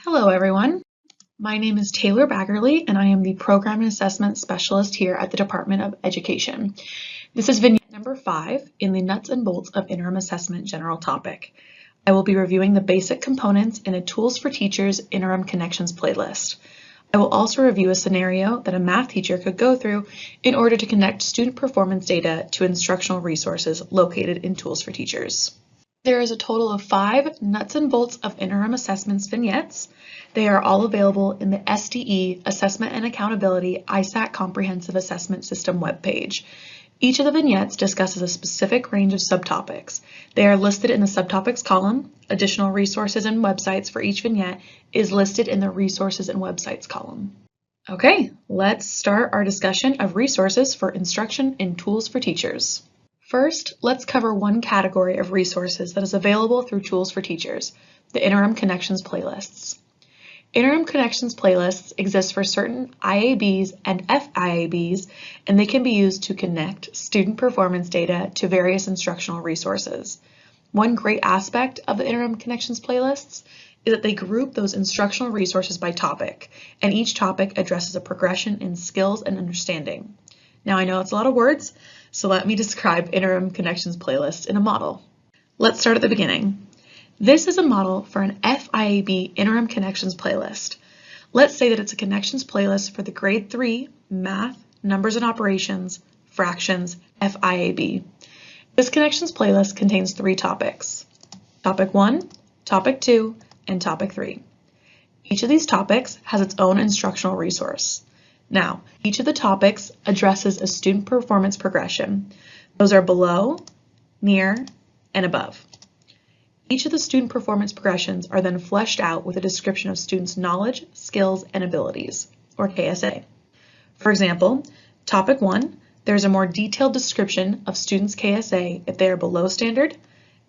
Hello, everyone. My name is Taylor Baggerly, and I am the Program and Assessment Specialist here at the Department of Education. This is vignette number 5 in the Nuts and Bolts of Interim Assessment general topic. I will be reviewing the basic components in a Tools for Teachers Interim Connections playlist. I will also review a scenario that a math teacher could go through in order to connect student performance data to instructional resources located in Tools for Teachers. There is a total of 5 Nuts and Bolts of Interim Assessments vignettes. They are all available in the SDE Assessment and Accountability ISAT Comprehensive Assessment System webpage. Each of the vignettes discusses a specific range of subtopics. They are listed in the subtopics column. Additional resources and websites for each vignette is listed in the Resources and Websites column. Okay, let's start our discussion of resources for instruction in Tools for Teachers. First, let's cover one category of resources that is available through Tools for Teachers, the Interim Connections playlists. Interim Connections playlists exist for certain IABs and FIABs, and they can be used to connect student performance data to various instructional resources. One great aspect of the Interim Connections playlists is that they group those instructional resources by topic, and each topic addresses a progression in skills and understanding. Now I know it's a lot of words, so let me describe Interim Connections playlists in a model. Let's start at the beginning. This is a model for an FIAB Interim Connections playlist. Let's say that it's a connections playlist for the grade 3 Math, Numbers and Operations, Fractions, FIAB. This connections playlist contains 3 topics: Topic 1, Topic 2, and Topic 3. Each of these topics has its own instructional resource. Now, each of the topics addresses a student performance progression. Those are below, near, and above. Each of the student performance progressions are then fleshed out with a description of students' knowledge, skills, and abilities, or KSA. For example, Topic 1, there's a more detailed description of students' KSA if they are below standard,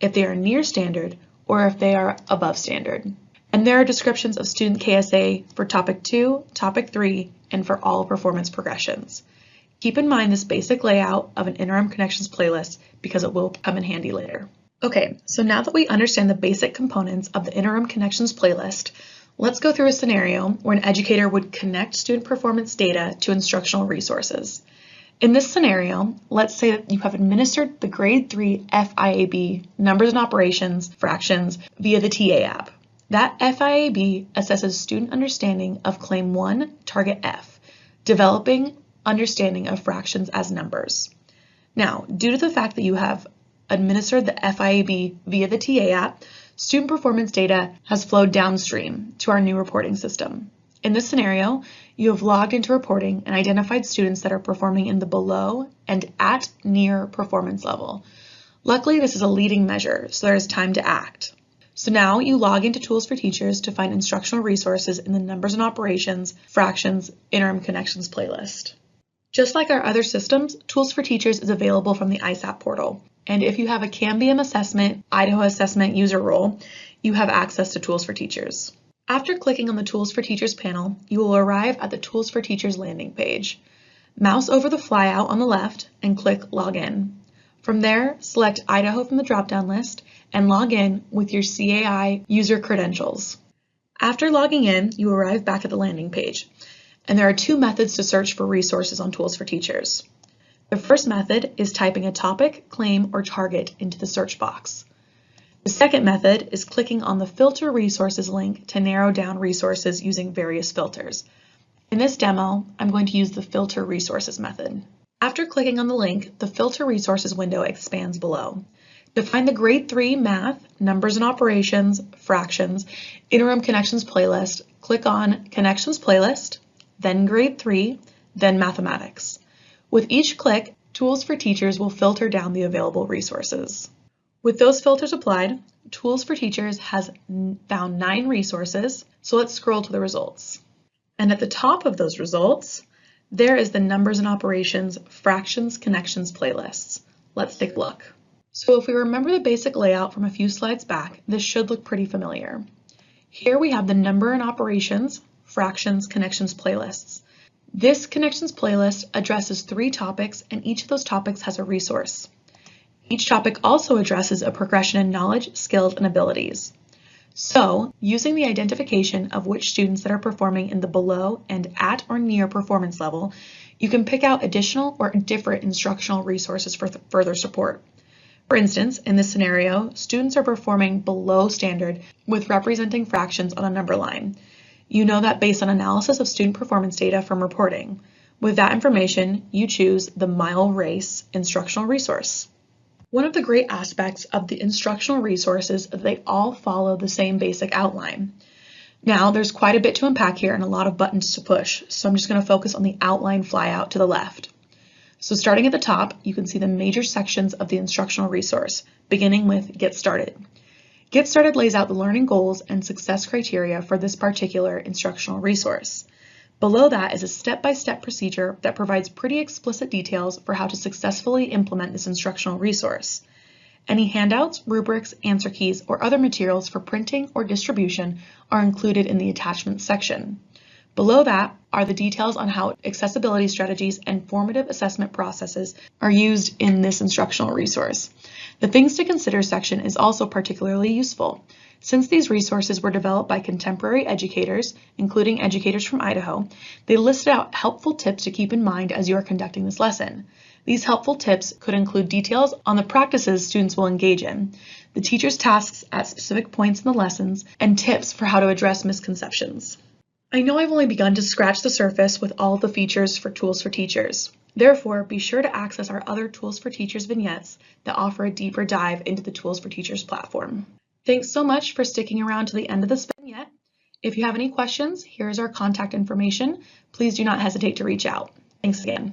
if they are near standard, or if they are above standard. And there are descriptions of student KSA for Topic 2, Topic 3, and for all performance progressions. Keep in mind this basic layout of an Interim Connections playlist because it will come in handy later. Okay, so now that we understand the basic components of the Interim Connections playlist, let's go through a scenario where an educator would connect student performance data to instructional resources. In this scenario, let's say that you have administered the grade 3 FIAB Numbers and Operations Fractions via the TA app. That FIAB assesses student understanding of Claim 1, Target F, developing understanding of fractions as numbers. Now, due to the fact that you have administered the FIAB via the TA app, student performance data has flowed downstream to our new reporting system. In this scenario, you have logged into reporting and identified students that are performing in the below and at near performance level. Luckily, this is a leading measure, so there is time to act. So now you log into Tools for Teachers to find instructional resources in the Numbers and Operations, Fractions, Interim Connections playlist. Just like our other systems, Tools for Teachers is available from the ISAT portal. And if you have a Cambium Assessment, Idaho Assessment user role, you have access to Tools for Teachers. After clicking on the Tools for Teachers panel, you will arrive at the Tools for Teachers landing page. Mouse over the flyout on the left and click Login. From there, select Idaho from the drop-down list and log in with your CAI user credentials. After logging in, you arrive back at the landing page, and there are 2 methods to search for resources on Tools for Teachers. The first method is typing a topic, claim, or target into the search box. The second method is clicking on the Filter Resources link to narrow down resources using various filters. In this demo, I'm going to use the Filter Resources method. After clicking on the link, the Filter Resources window expands below. To find the Grade 3 Math, Numbers and Operations, Fractions, Interim Connections playlist, click on Connections Playlist, then Grade 3, then Mathematics. With each click, Tools for Teachers will filter down the available resources. With those filters applied, Tools for Teachers has found 9 resources, so let's scroll to the results. And at the top of those results, there is the Numbers and Operations Fractions Connections playlists. Let's take a look. So if we remember the basic layout from a few slides back, this should look pretty familiar. Here we have the Number and Operations Fractions Connections playlists. This Connections playlist addresses 3 topics, and each of those topics has a resource. Each topic also addresses a progression in knowledge, skills, and abilities. So, using the identification of which students that are performing in the below and at or near performance level, you can pick out additional or different instructional resources for further support. For instance, in this scenario, students are performing below standard with representing fractions on a number line. You know that based on analysis of student performance data from reporting. With that information, you choose the mile race instructional resource. One of the great aspects of the instructional resources is that they all follow the same basic outline. Now, there's quite a bit to unpack here and a lot of buttons to push, so I'm just going to focus on the outline flyout to the left. So starting at the top, you can see the major sections of the instructional resource, beginning with Get Started. Get Started lays out the learning goals and success criteria for this particular instructional resource. Below that is a step-by-step procedure that provides pretty explicit details for how to successfully implement this instructional resource. Any handouts, rubrics, answer keys, or other materials for printing or distribution are included in the attachments section. Below that are the details on how accessibility strategies and formative assessment processes are used in this instructional resource. The Things to Consider section is also particularly useful. Since these resources were developed by contemporary educators, including educators from Idaho, they listed out helpful tips to keep in mind as you are conducting this lesson. These helpful tips could include details on the practices students will engage in, the teacher's tasks at specific points in the lessons, and tips for how to address misconceptions. I know I've only begun to scratch the surface with all of the features for Tools for Teachers. Therefore, be sure to access our other Tools for Teachers vignettes that offer a deeper dive into the Tools for Teachers platform. Thanks so much for sticking around to the end of this vignette. If you have any questions, here's our contact information. Please do not hesitate to reach out. Thanks again.